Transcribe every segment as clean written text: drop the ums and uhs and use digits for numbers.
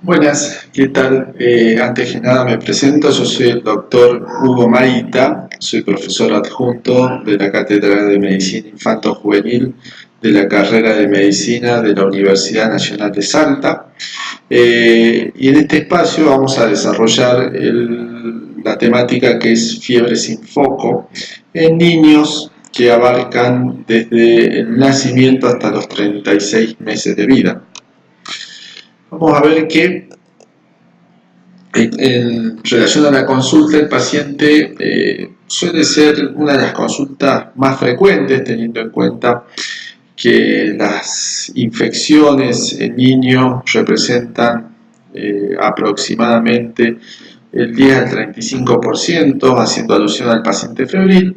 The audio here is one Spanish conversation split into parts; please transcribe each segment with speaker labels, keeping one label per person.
Speaker 1: Buenas, ¿qué tal? Antes que nada me presento, yo soy el doctor Hugo Maita, soy profesor adjunto de la Cátedra de Medicina Infanto-Juvenil de la carrera de Medicina de la Universidad Nacional de Salta. Y en este espacio vamos a desarrollar la temática que es fiebre sin foco en niños que abarcan desde el nacimiento hasta los 36 meses de vida. Vamos a ver que en relación a la consulta, el paciente suele ser una de las consultas más frecuentes, teniendo en cuenta que las infecciones en niños representan aproximadamente el 10 al 35%, haciendo alusión al paciente febril,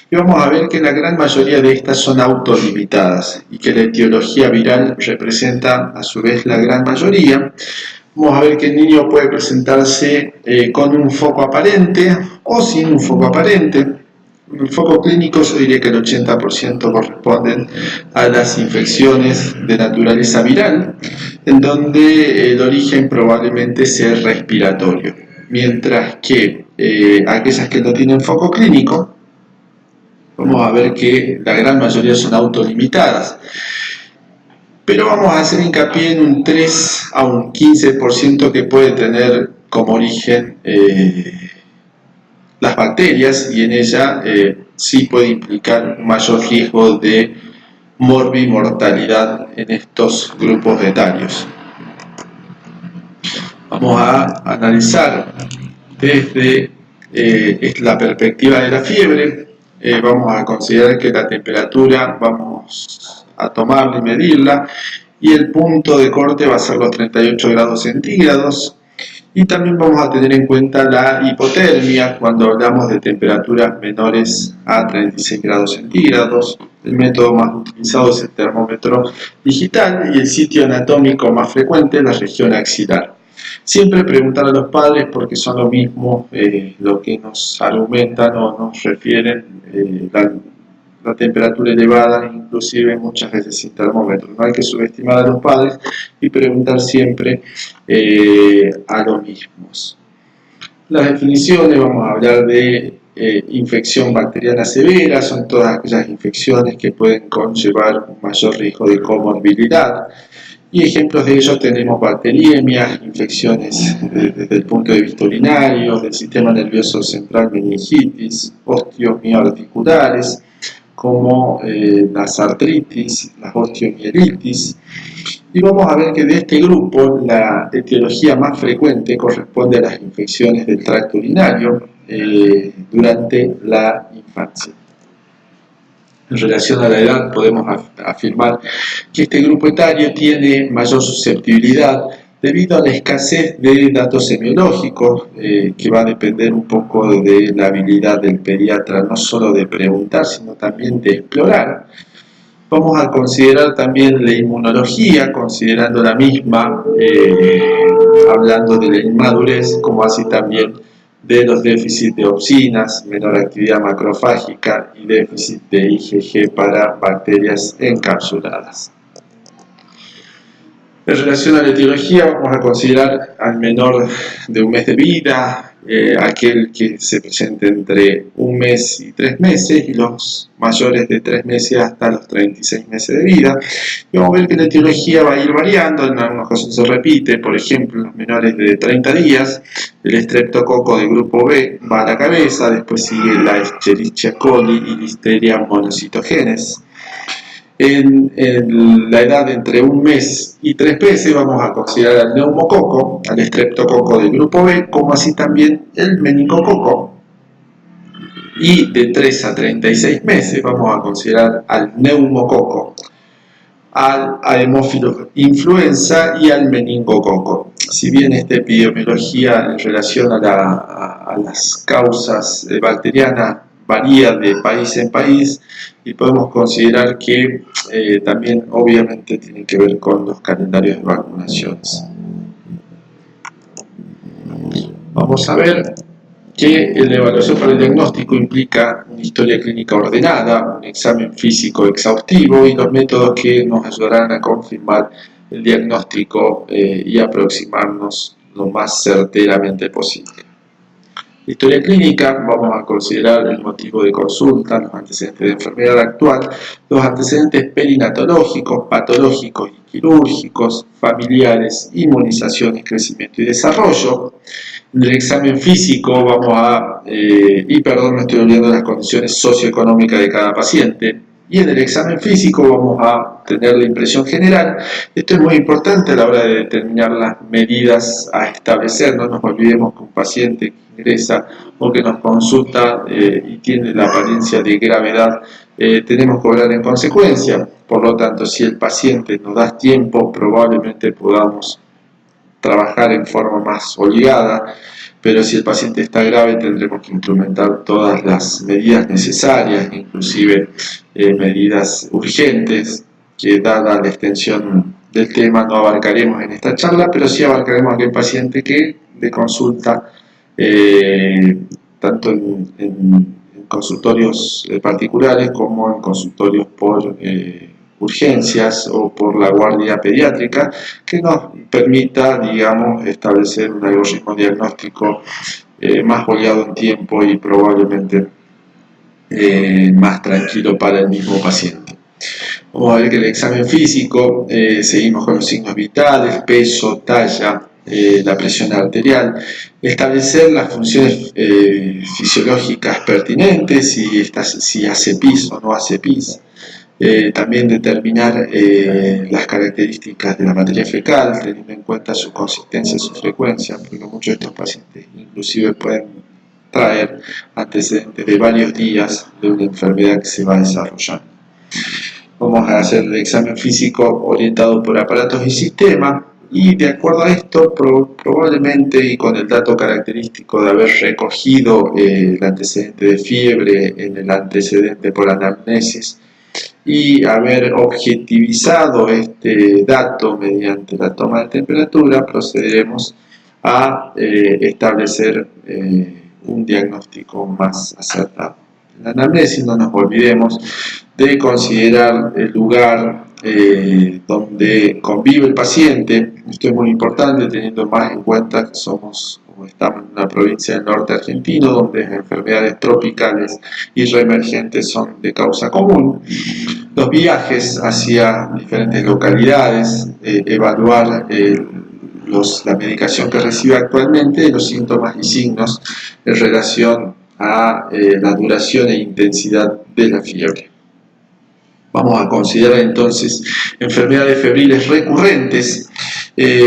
Speaker 1: y vamos a ver que la gran mayoría de estas son autolimitadas y que la etiología viral representa a su vez la gran mayoría. Vamos a ver que el niño puede presentarse con un foco aparente o sin un foco aparente. El foco clínico yo diría que el 80% corresponden a las infecciones de naturaleza viral, en donde el origen probablemente sea respiratorio, mientras que aquellas que no tienen foco clínico, vamos a ver que la gran mayoría son autolimitadas. Pero vamos a hacer hincapié en un 3 a un 15% que puede tener como origen las bacterias, y en ella sí puede implicar un mayor riesgo de morbimortalidad en estos grupos etarios. Vamos a analizar desde la perspectiva de la fiebre. Vamos a considerar que la temperatura vamos a tomarla y medirla, y el punto de corte va a ser los 38 grados centígrados. Y también vamos a tener en cuenta la hipotermia cuando hablamos de temperaturas menores a 36 grados centígrados. El método más utilizado es el termómetro digital y el sitio anatómico más frecuente es la región axilar. Siempre preguntar a los padres, porque son lo mismo lo que nos argumentan o nos refieren la temperatura elevada, inclusive muchas veces sin termómetro. No hay que subestimar a los padres y preguntar siempre a los mismos. Las definiciones, vamos a hablar de infección bacteriana severa, son todas aquellas infecciones que pueden conllevar un mayor riesgo de comorbilidad. Y ejemplos de ellos tenemos bacteriemias, infecciones desde el punto de vista urinario, del sistema nervioso central, meningitis, osteomioarticulares, como las artritis, las osteomielitis. Y vamos a ver que de este grupo la etiología más frecuente corresponde a las infecciones del tracto urinario durante la infancia. En relación a la edad, podemos afirmar que este grupo etario tiene mayor susceptibilidad debido a la escasez de datos semiológicos, que va a depender un poco de la habilidad del pediatra, no solo de preguntar, sino también de explorar. Vamos a considerar también la inmunología, considerando la misma, hablando de la inmadurez, como así también de los déficits de opsinas, menor actividad macrofágica y déficit de IgG para bacterias encapsuladas. En relación a la etiología, vamos a considerar al menor de un mes de vida, aquel que se presente entre un mes y 3 meses, y los mayores de 3 meses hasta los 36 meses de vida. Y vamos a ver que la etiología va a ir variando, en algunos casos se repite. Por ejemplo, en los menores de 30 días, el estreptococo del grupo B va a la cabeza, después sigue la Escherichia coli y Listeria monocitogenes. En la edad entre un mes y 3 meses vamos a considerar al neumococo, al estreptococo del grupo B, como así también el meningococo. Y de 3 a 36 meses vamos a considerar al neumococo, al Haemophilus influenza y al meningococo. Si bien esta epidemiología en relación a las causas bacterianas varía de país en país, y podemos considerar que también obviamente tiene que ver con los calendarios de vacunaciones. Vamos a ver que la evaluación para el diagnóstico implica una historia clínica ordenada, un examen físico exhaustivo y los métodos que nos ayudarán a confirmar el diagnóstico y aproximarnos lo más certeramente posible. La historia clínica, vamos a considerar el motivo de consulta, los antecedentes de enfermedad actual, los antecedentes perinatológicos, patológicos y quirúrgicos, familiares, inmunizaciones, crecimiento y desarrollo. En el examen físico vamos a, me estoy olvidando de las condiciones socioeconómicas de cada paciente. Y en el examen físico vamos a tener la impresión general. Esto es muy importante a la hora de determinar las medidas a establecer. No nos olvidemos que un paciente que ingresa o que nos consulta y tiene la apariencia de gravedad, tenemos que obrar en consecuencia. Por lo tanto, si el paciente nos da tiempo, probablemente podamos trabajar en forma más obligada, pero si el paciente está grave tendremos que implementar todas las medidas necesarias, inclusive medidas urgentes, que dada la extensión del tema no abarcaremos en esta charla, pero sí abarcaremos a aquel paciente que de consulta, tanto en consultorios particulares como en consultorios por urgencias o por la guardia pediátrica, que nos permita, digamos, establecer un algoritmo diagnóstico más holgado en tiempo y probablemente más tranquilo para el mismo paciente. Vamos a ver que el examen físico, seguimos con los signos vitales, peso, talla, la presión arterial, establecer las funciones fisiológicas pertinentes, si hace pis o no hace pis. También determinar las características de la materia fecal, teniendo en cuenta su consistencia y su frecuencia, porque muchos de estos pacientes inclusive pueden traer antecedentes de varios días de una enfermedad que se va desarrollando. Vamos a hacer el examen físico orientado por aparatos y sistemas, y de acuerdo a esto, probablemente y con el dato característico de haber recogido el antecedente de fiebre en el antecedente por anamnesis, y haber objetivizado este dato mediante la toma de temperatura, procederemos a establecer un diagnóstico más acertado. En la anamnesis no nos olvidemos de considerar el lugar donde convive el paciente. Esto es muy importante teniendo más en cuenta que estamos en una provincia del norte argentino, donde las enfermedades tropicales y reemergentes son de causa común. Los viajes hacia diferentes localidades, evaluar la medicación que recibe actualmente, los síntomas y signos en relación a la duración e intensidad de la fiebre. Vamos a considerar entonces enfermedades febriles recurrentes.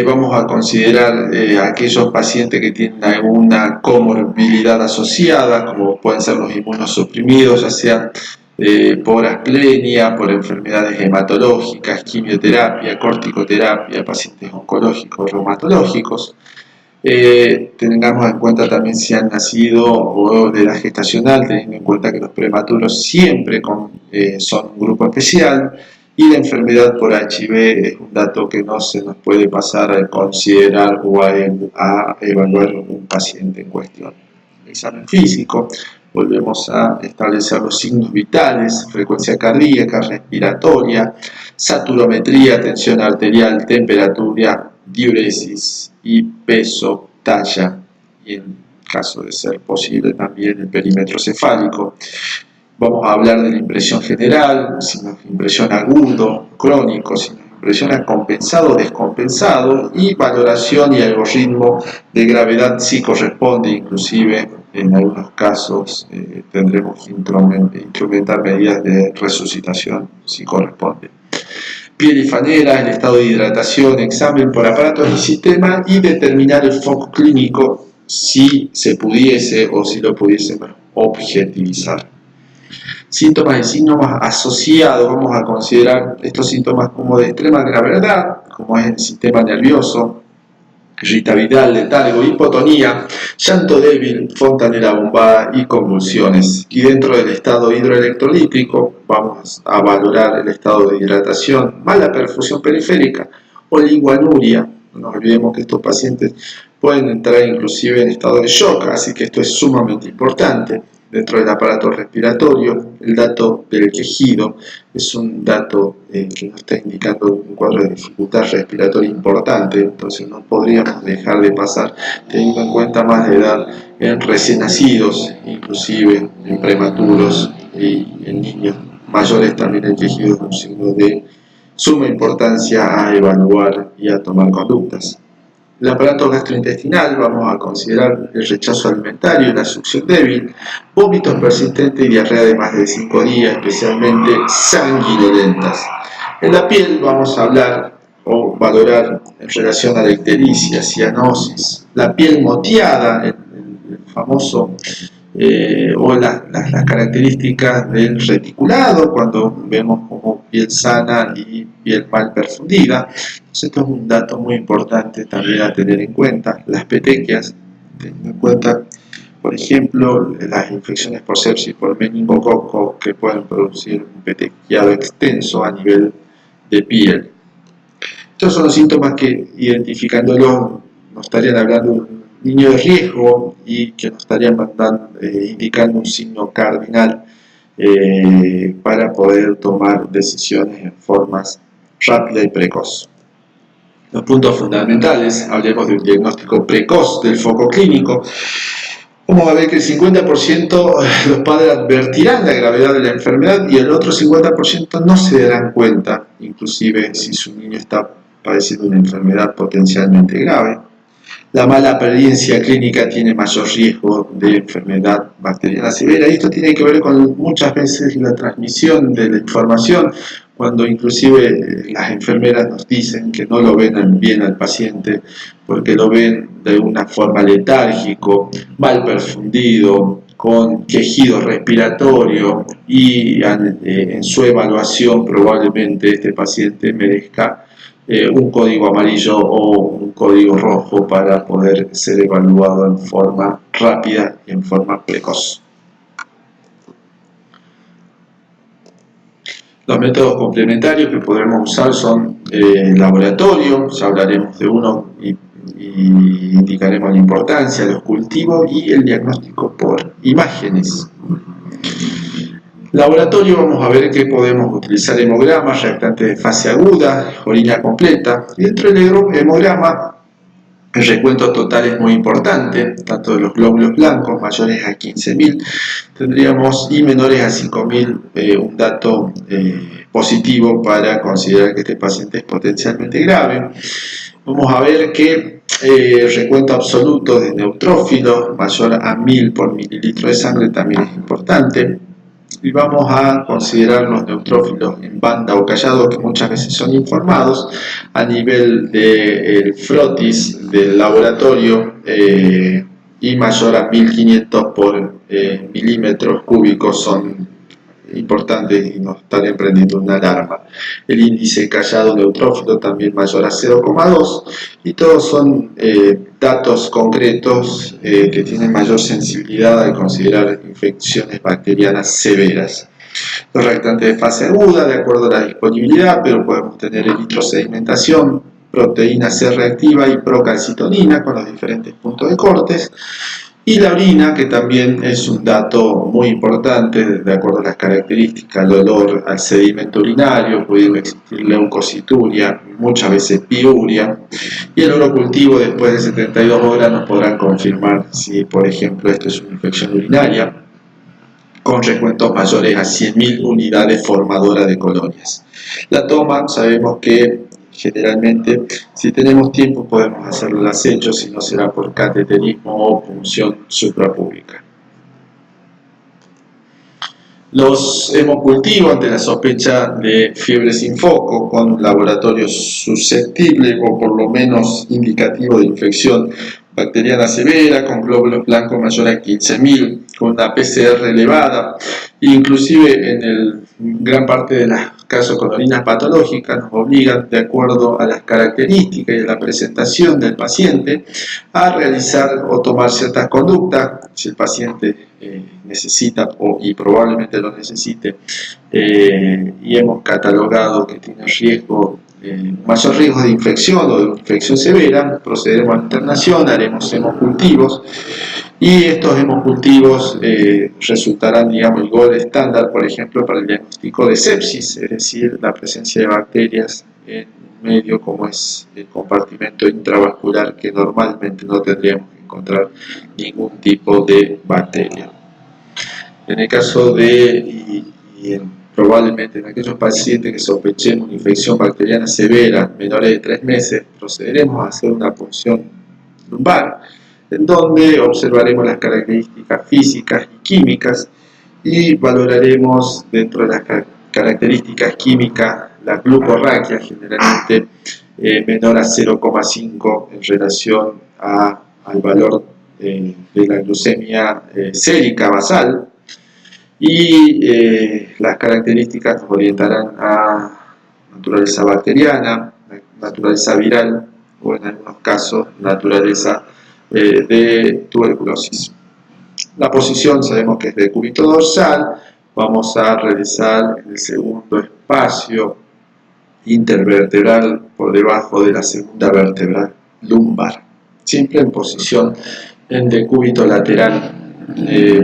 Speaker 1: Vamos a considerar aquellos pacientes que tienen alguna comorbilidad asociada, como pueden ser los inmunosuprimidos, ya sea por asplenia, por enfermedades hematológicas, quimioterapia, corticoterapia, pacientes oncológicos, reumatológicos. Tengamos en cuenta también si han nacido o de edad gestacional, teniendo en cuenta que los prematuros siempre son un grupo especial, y la enfermedad por HIV es un dato que no se nos puede pasar a considerar o a evaluar un paciente en cuestión. El examen físico, volvemos a establecer los signos vitales, frecuencia cardíaca, respiratoria, saturometría, tensión arterial, temperatura, diuresis y peso, talla, y en caso de ser posible también el perímetro cefálico. Vamos a hablar de la impresión general, si nos impresiona agudo, crónico, si nos impresiona compensado o descompensado, y valoración y algoritmo de gravedad si corresponde, inclusive en algunos casos tendremos que instrumentar medidas de resucitación si corresponde. Piel y fanera, el estado de hidratación, examen por aparatos y sistemas, y determinar el foco clínico si se pudiese o si lo pudiésemos objetivizar. Síntomas y signos asociados, vamos a considerar estos síntomas como de extrema gravedad, como es el sistema nervioso, irritabilidad, letargo, hipotonía, llanto débil, fontanera bombada y convulsiones. Y dentro del estado hidroelectrolítico vamos a valorar el estado de hidratación, mala perfusión periférica, oliguanuria. No nos olvidemos que estos pacientes pueden entrar inclusive en estado de shock, así que esto es sumamente importante. dentro del aparato respiratorio. El dato del quejido es un dato que nos está indicando un cuadro de dificultad respiratoria importante, entonces no podríamos dejar de pasar, teniendo en cuenta más la edad en recién nacidos, inclusive en prematuros y en niños mayores. También el quejido es un signo de suma importancia a evaluar y a tomar conductas. El aparato gastrointestinal, vamos a considerar el rechazo alimentario, la succión débil, vómitos persistentes y diarrea de más de 5 días, especialmente sanguinolentas. En la piel vamos a hablar o valorar en relación a la ictericia, cianosis, la piel moteada, el famoso o las características del reticulado, cuando vemos como piel sana y piel mal perfundida. Entonces, esto es un dato muy importante también a tener en cuenta. Las petequias, teniendo en cuenta, por ejemplo, las infecciones por sepsis por meningococo que pueden producir un petequiado extenso a nivel de piel. Estos son los síntomas que, identificándolos, nos estarían hablando de un niño de riesgo y que nos estarían indicando un signo cardinal para poder tomar decisiones en formas rápida y precoz. Los puntos fundamentales, hablemos de un diagnóstico precoz del foco clínico. Vamos a ver que el 50% los padres advertirán la gravedad de la enfermedad y el otro 50% no se darán cuenta, inclusive si su niño está padeciendo una enfermedad potencialmente grave. La mala apariencia clínica tiene mayor riesgo de enfermedad bacteriana severa, y esto tiene que ver con muchas veces la transmisión de la información, cuando inclusive las enfermeras nos dicen que no lo ven bien al paciente porque lo ven de una forma letárgico, mal perfundido, con quejido respiratorio, y en su evaluación probablemente este paciente merezca un código amarillo o un código rojo para poder ser evaluado en forma rápida y en forma precoz. Los métodos complementarios que podremos usar son laboratorio, ya hablaremos de uno y indicaremos la importancia, los cultivos y el diagnóstico por imágenes. Laboratorio, vamos a ver que podemos utilizar hemogramas, reactantes de fase aguda, orina completa. Y dentro del hemograma, el recuento total es muy importante, tanto de los glóbulos blancos mayores a 15.000 tendríamos y menores a 5.000 un dato positivo para considerar que este paciente es potencialmente grave. Vamos a ver que el recuento absoluto de neutrófilos mayor a 1000 por mililitro de sangre también es importante. Y vamos a considerar los neutrófilos en banda o callado, que muchas veces son informados a nivel del frotis del laboratorio y mayor a 1500 por milímetros cúbicos son importantes y nos están emprendiendo una alarma. El índice callado neutrófilo también mayor a 0,2, y todos son datos concretos que tienen mayor sensibilidad al considerar infecciones bacterianas severas. Los reactantes de fase aguda, de acuerdo a la disponibilidad, pero podemos tener eritrosedimentación, proteína C reactiva y procalcitonina con los diferentes puntos de cortes. Y la orina, que también es un dato muy importante, de acuerdo a las características, el olor al sedimento urinario, puede existir leucocituria, muchas veces piuria, y el orocultivo después de 72 horas nos podrán confirmar si, por ejemplo, esto es una infección urinaria, con recuentos mayores a 100.000 unidades formadoras de colonias. La toma, sabemos que generalmente, si tenemos tiempo, podemos hacerlo al acecho, si no será por cateterismo o punción suprapúbica. Los hemocultivos ante la sospecha de fiebre sin foco, con un laboratorio susceptible o por lo menos indicativo de infección bacteriana severa, con glóbulos blancos mayor a 15.000, con una PCR elevada, inclusive en gran parte de los casos con orinas patológicas nos obligan, de acuerdo a las características y a la presentación del paciente, a realizar o tomar ciertas conductas. Si el paciente necesita y probablemente lo necesite y hemos catalogado que tiene riesgo mayor riesgo de infección o de infección severa, procederemos a la internación, haremos hemocultivos y estos hemocultivos resultarán, digamos, el gold estándar, por ejemplo, para el diagnóstico de sepsis, es decir, la presencia de bacterias en un medio como es el compartimento intravascular, que normalmente no tendríamos que encontrar ningún tipo de bacteria. En el caso de, probablemente en aquellos pacientes que sospechemos una infección bacteriana severa, menores de 3 meses, procederemos a hacer una punción lumbar, en donde observaremos las características físicas y químicas y valoraremos dentro de las características químicas la glucorraquia, generalmente menor a 0,5 en relación al valor de la glucemia sérica basal, y las características nos orientarán a naturaleza bacteriana, naturaleza viral o en algunos casos naturaleza de tuberculosis. La posición sabemos que es de cúbito dorsal, vamos a realizar en el segundo espacio intervertebral por debajo de la segunda vértebra lumbar, siempre en posición en decúbito lateral,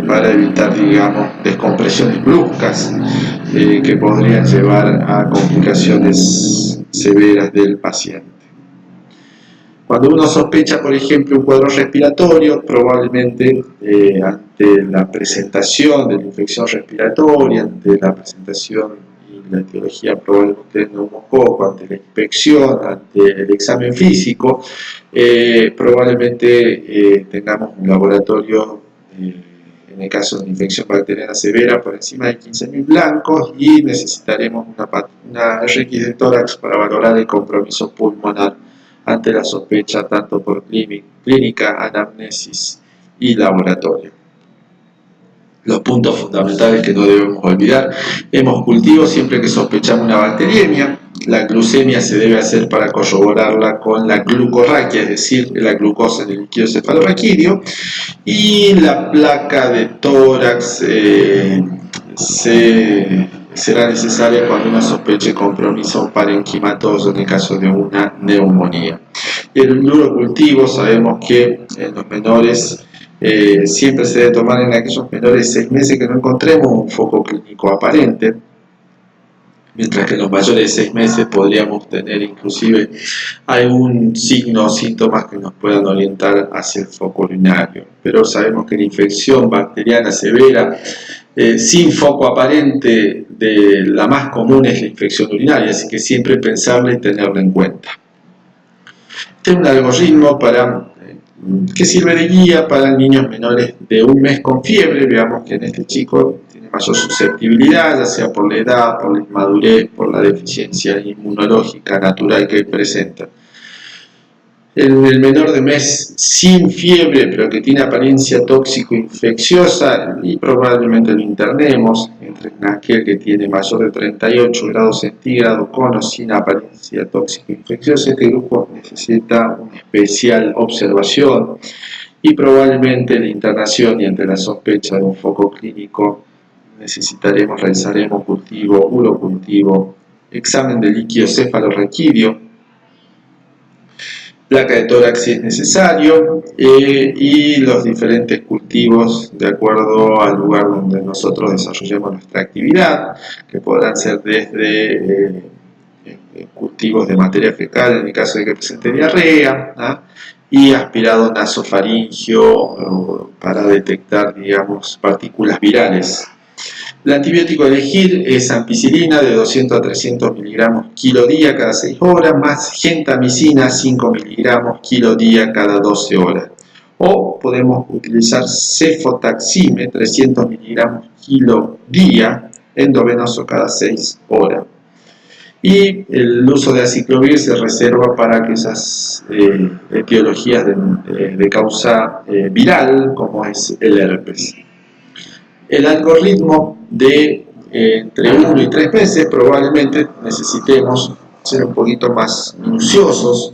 Speaker 1: para evitar, digamos, descompresiones bruscas que podrían llevar a complicaciones severas del paciente. Cuando uno sospecha, por ejemplo, un cuadro respiratorio, probablemente ante la presentación de la infección respiratoria, ante la presentación y la etiología probablemente del neumococo, ante la inspección, ante el examen físico, probablemente tengamos un laboratorio, en el caso de una infección bacteriana severa, por encima de 15.000 blancos, y necesitaremos una RX de tórax para valorar el compromiso pulmonar ante la sospecha tanto por clínica, anamnesis y laboratorio. Los puntos fundamentales que no debemos olvidar: hemocultivo siempre que sospechamos una bacteriemia. La glucemia se debe hacer para corroborarla con la glucorraquia, es decir, la glucosa en el líquido cefalorraquídeo, y la placa de tórax será necesaria cuando uno sospeche compromiso parenquimatoso en el caso de una neumonía. El urocultivo sabemos que en los menores siempre se debe tomar en aquellos menores de 6 meses que no encontremos un foco clínico aparente, mientras que en los mayores de 6 meses podríamos tener inclusive algún signo o síntomas que nos puedan orientar hacia el foco urinario. Pero sabemos que la infección bacteriana severa sin foco aparente, la más común es la infección urinaria, así que siempre pensarla y tenerla en cuenta. Este es un algoritmo que sirve de guía para niños menores de 1 mes con fiebre. Veamos que en este chico tiene mayor susceptibilidad, ya sea por la edad, por la inmadurez, por la deficiencia inmunológica natural que presenta. En el menor de mes sin fiebre, pero que tiene apariencia tóxico-infecciosa, y probablemente lo internemos, entre aquel que tiene mayor de 38 grados centígrados con o sin apariencia tóxico-infecciosa. Este grupo necesita una especial observación y probablemente la internación, y ante la sospecha de un foco clínico necesitaremos realizar hemocultivo, urocultivo, examen de líquido cefalorraquídeo, placa de tórax si es necesario, y los diferentes cultivos de acuerdo al lugar donde nosotros desarrollemos nuestra actividad, que podrán ser desde cultivos de materia fecal en el caso de que presente diarrea, ¿no? Y aspirado nasofaringio para detectar, digamos, partículas virales. El antibiótico a elegir es ampicilina de 200 a 300 miligramos kilo día cada 6 horas, más gentamicina 5 miligramos kilo día cada 12 horas. O podemos utilizar cefotaxime 300 miligramos kilo día endovenoso cada 6 horas. Y el uso de aciclovir se reserva para aquellas etiologías de causa viral, como es el herpes. El algoritmo de entre 1 y 3 meses probablemente necesitemos ser un poquito más minuciosos,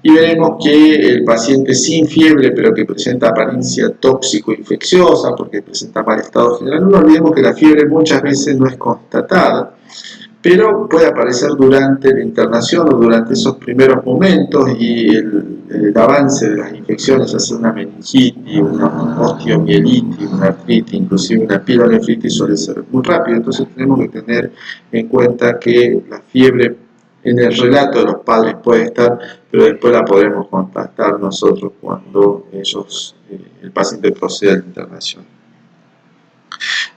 Speaker 1: y veremos que el paciente sin fiebre pero que presenta apariencia tóxico-infecciosa porque presenta mal estado general, no olvidemos que la fiebre muchas veces no es constatada, pero puede aparecer durante la internación o durante esos primeros momentos, y el avance de las infecciones, ya sea una meningitis, una osteomielitis, una artritis, inclusive una pielonefritis, suele ser muy rápido. Entonces tenemos que tener en cuenta que la fiebre en el relato de los padres puede estar, pero después la podemos contactar nosotros cuando el paciente proceda a la internación.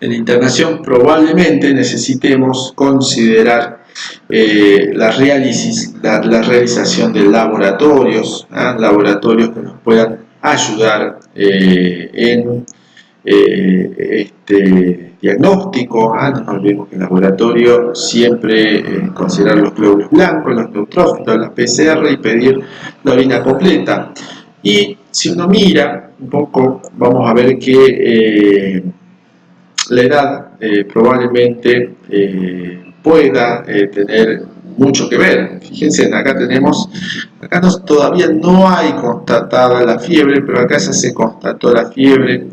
Speaker 1: En la internación probablemente necesitemos considerar la realización de laboratorios, laboratorios que nos puedan ayudar en este diagnóstico. No nos olvidemos que el laboratorio siempre considerar los glóbulos blancos, los neutrófilos, la PCR, y pedir la orina completa. Y si uno mira un poco, vamos a ver que la edad probablemente pueda tener mucho que ver. Fíjense, acá todavía no hay constatada la fiebre, pero acá ya se constató la fiebre.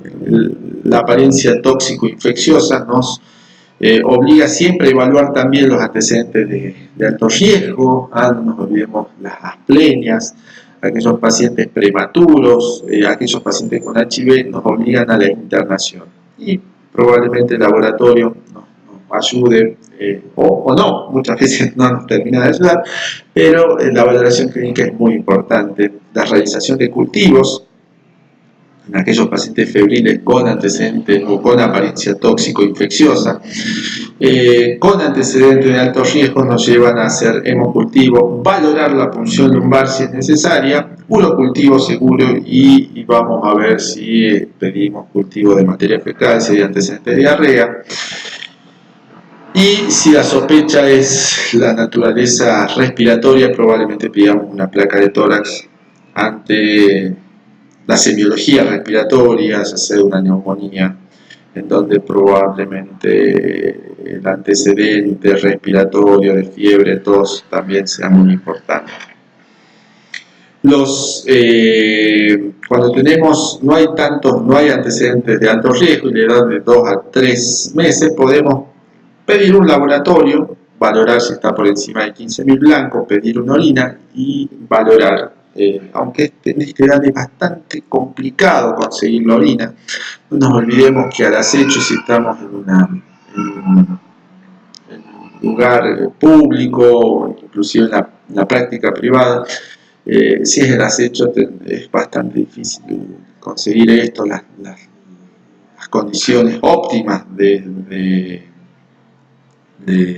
Speaker 1: La apariencia tóxico-infecciosa nos obliga siempre a evaluar también los antecedentes de alto riesgo. No nos olvidemos las asplenias, aquellos pacientes prematuros, aquellos pacientes con HIV nos obligan a la internación. Y probablemente el laboratorio nos ayude o no, muchas veces no nos termina de ayudar, pero la valoración clínica es muy importante. La realización de cultivos en aquellos pacientes febriles con antecedentes o con apariencia tóxico-infecciosa, con antecedentes de alto riesgo, nos llevan a hacer hemocultivo, valorar la punción lumbar si es necesaria, urocultivo seguro, y vamos a ver si pedimos cultivo de materia fecal, si hay antecedentes de diarrea. Y si la sospecha es la naturaleza respiratoria, probablemente pidamos una placa de tórax ante la semiología respiratoria, ya sea una neumonía, en donde probablemente el antecedente respiratorio de fiebre, tos, también sea muy importante. Cuando no hay antecedentes de alto riesgo y la edad de 2 a 3 meses, podemos pedir un laboratorio, valorar si está por encima de 15.000 blancos, pedir una orina y valorar. Aunque en esta edad es bastante complicado conseguir la orina, no nos olvidemos que al acecho, si estamos en un lugar público, inclusive en la práctica privada, si es el acecho es bastante difícil conseguir esto, las condiciones óptimas de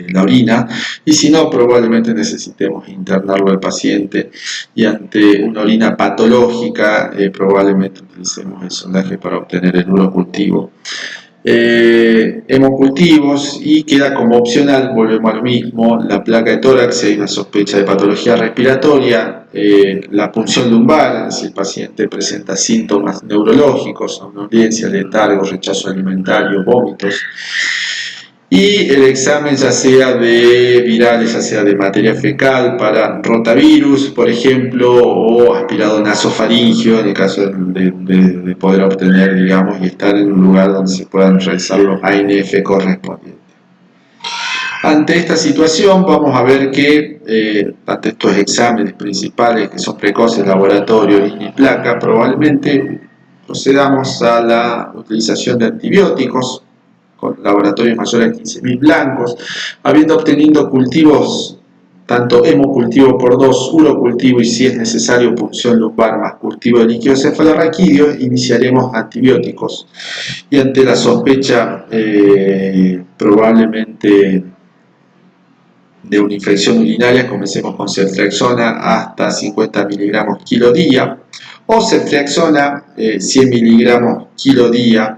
Speaker 1: la orina, y si no, probablemente necesitemos internarlo al paciente, y ante una orina patológica probablemente utilicemos el sondaje para obtener el urocultivo. Hemocultivos, y queda como opcional, volvemos a lo mismo, la placa de tórax si hay una sospecha de patología respiratoria, la punción lumbar si el paciente presenta síntomas neurológicos, somnolencia, letargo, rechazo alimentario, vómitos, y el examen ya sea de virales, ya sea de materia fecal para rotavirus, por ejemplo, o aspirado nasofaringio, en el caso de poder obtener, digamos, y estar en un lugar donde se puedan realizar los ANF correspondientes. Ante esta situación vamos a ver que ante estos exámenes principales que son precoces, laboratorio, orina y placa, probablemente procedamos a la utilización de antibióticos con laboratorios mayores a 15.000 blancos, habiendo obtenido cultivos, tanto hemocultivo por 2, urocultivo y si es necesario punción lumbar más cultivo de líquido cefalorraquídeo, iniciaremos antibióticos. Y ante la sospecha probablemente de una infección urinaria, comencemos con ceftriaxona hasta 50 miligramos kilo día, o ceftriaxona 100 miligramos kilo día,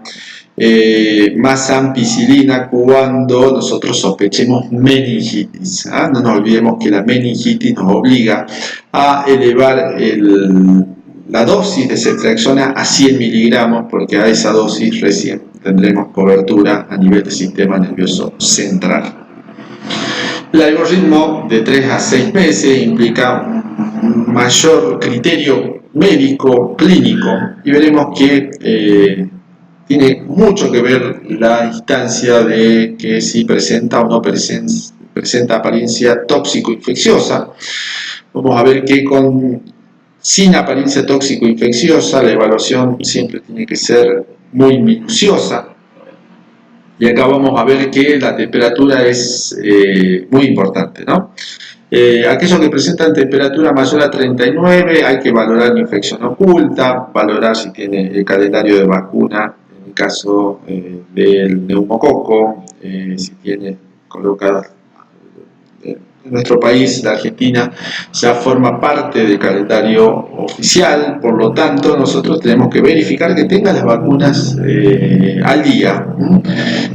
Speaker 1: más ampicilina cuando nosotros sospechemos meningitis. No nos olvidemos que la meningitis nos obliga a elevar la dosis de ceftriaxona a 100 miligramos, porque a esa dosis recién tendremos cobertura a nivel del sistema nervioso central. El algoritmo de 3 a 6 meses implica un mayor criterio médico, clínico, y veremos que tiene mucho que ver la instancia de que si presenta o no presenta presenta apariencia tóxico-infecciosa. Vamos a ver que sin apariencia tóxico-infecciosa la evaluación siempre tiene que ser muy minuciosa. Y acá vamos a ver que la temperatura es muy importante, ¿no? Aquellos que presentan temperatura mayor a 39 hay que valorar la infección oculta, valorar si tiene el calendario de vacuna, en el caso del neumococo, si tiene colocadas. En nuestro país, la Argentina, ya forma parte del calendario oficial, por lo tanto nosotros tenemos que verificar que tenga las vacunas al día,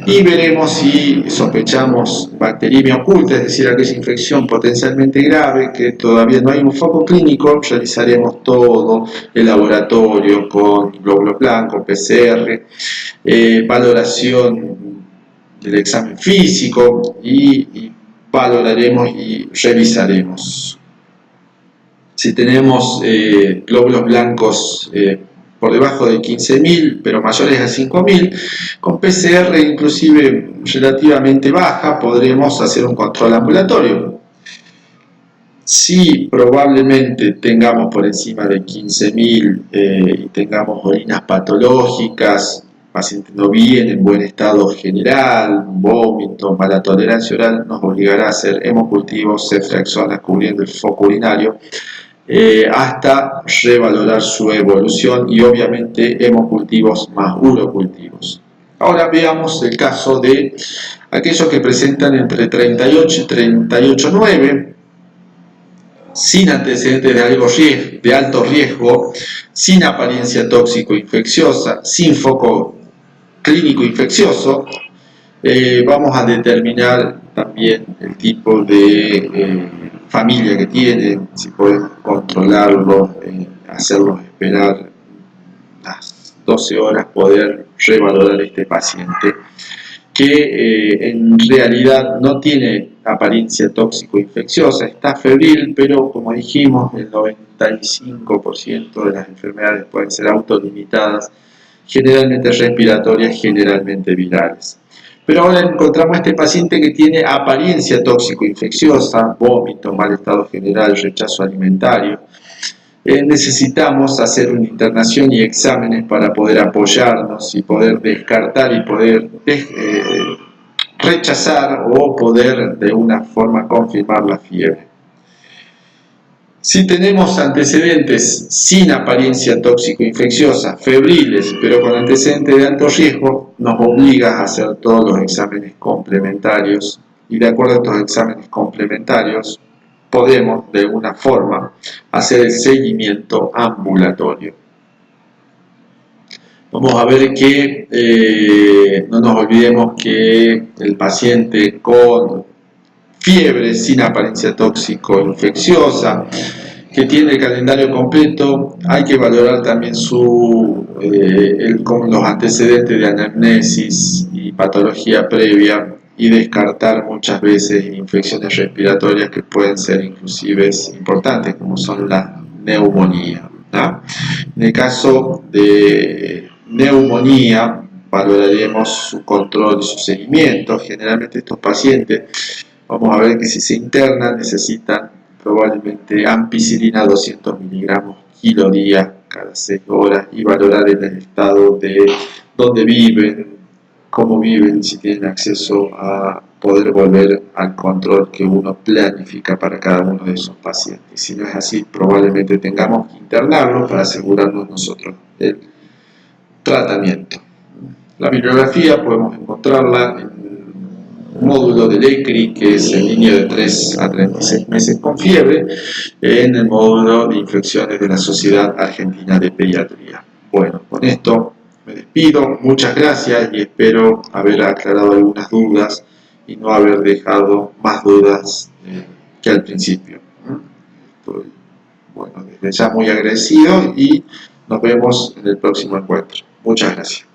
Speaker 1: y veremos si sospechamos bacteriemia oculta, es decir, aquella infección potencialmente grave que todavía no hay un foco clínico. Realizaremos todo el laboratorio con glóbulos blancos, PCR, valoración del examen físico y valoraremos y revisaremos. Si tenemos glóbulos blancos por debajo de 15.000 pero mayores a 5.000, con PCR inclusive relativamente baja podremos hacer un control ambulatorio. Si probablemente tengamos por encima de 15.000 y tengamos orinas patológicas, paciente no viene en buen estado general, vómito, mala tolerancia oral, nos obligará a hacer hemocultivos, ceftriaxona cubriendo el foco urinario, hasta revalorar su evolución y obviamente hemocultivos más urocultivos. Ahora veamos el caso de aquellos que presentan entre 38 y 38,9, sin antecedentes de alto riesgo, sin apariencia tóxico-infecciosa, sin foco clínico infeccioso. Vamos a determinar también el tipo de familia que tienen, si podemos controlarlo, hacerlos esperar las 12 horas, poder revalorar este paciente que en realidad no tiene apariencia tóxico-infecciosa, está febril, pero como dijimos, el 95% de las enfermedades pueden ser autolimitadas, generalmente respiratorias, generalmente virales. Pero ahora encontramos este paciente que tiene apariencia tóxico-infecciosa, vómito, mal estado general, rechazo alimentario. Necesitamos hacer una internación y exámenes para poder apoyarnos y poder descartar y poder rechazar o poder de una forma confirmar la fiebre. Si tenemos antecedentes sin apariencia tóxico-infecciosa, febriles, pero con antecedentes de alto riesgo, nos obliga a hacer todos los exámenes complementarios, y de acuerdo a estos exámenes complementarios podemos de alguna forma hacer el seguimiento ambulatorio. Vamos a ver que no nos olvidemos que el paciente con fiebre sin apariencia tóxico-infecciosa, que tiene el calendario completo, hay que valorar también con los antecedentes de anamnesis y patología previa, y descartar muchas veces infecciones respiratorias que pueden ser inclusive importantes, como son la neumonía, ¿no? En el caso de neumonía, valoraremos su control y su seguimiento. Generalmente estos pacientes, vamos a ver que si se internan necesitan probablemente ampicilina 200 miligramos kilo día cada 6 horas, y valorar el estado de dónde viven, cómo viven, si tienen acceso a poder volver al control que uno planifica para cada uno de esos pacientes. Si no es así, probablemente tengamos que internarlo para asegurarnos nosotros del tratamiento. La bibliografía podemos encontrarla en el módulo del ECRI, que es el niño de 3 a 36 meses con fiebre, en el módulo de infecciones de la Sociedad Argentina de Pediatría. Bueno, con esto me despido, muchas gracias y espero haber aclarado algunas dudas y no haber dejado más dudas que al principio. Estoy, bueno, desde ya muy agradecido y nos vemos en el próximo encuentro. Muchas gracias.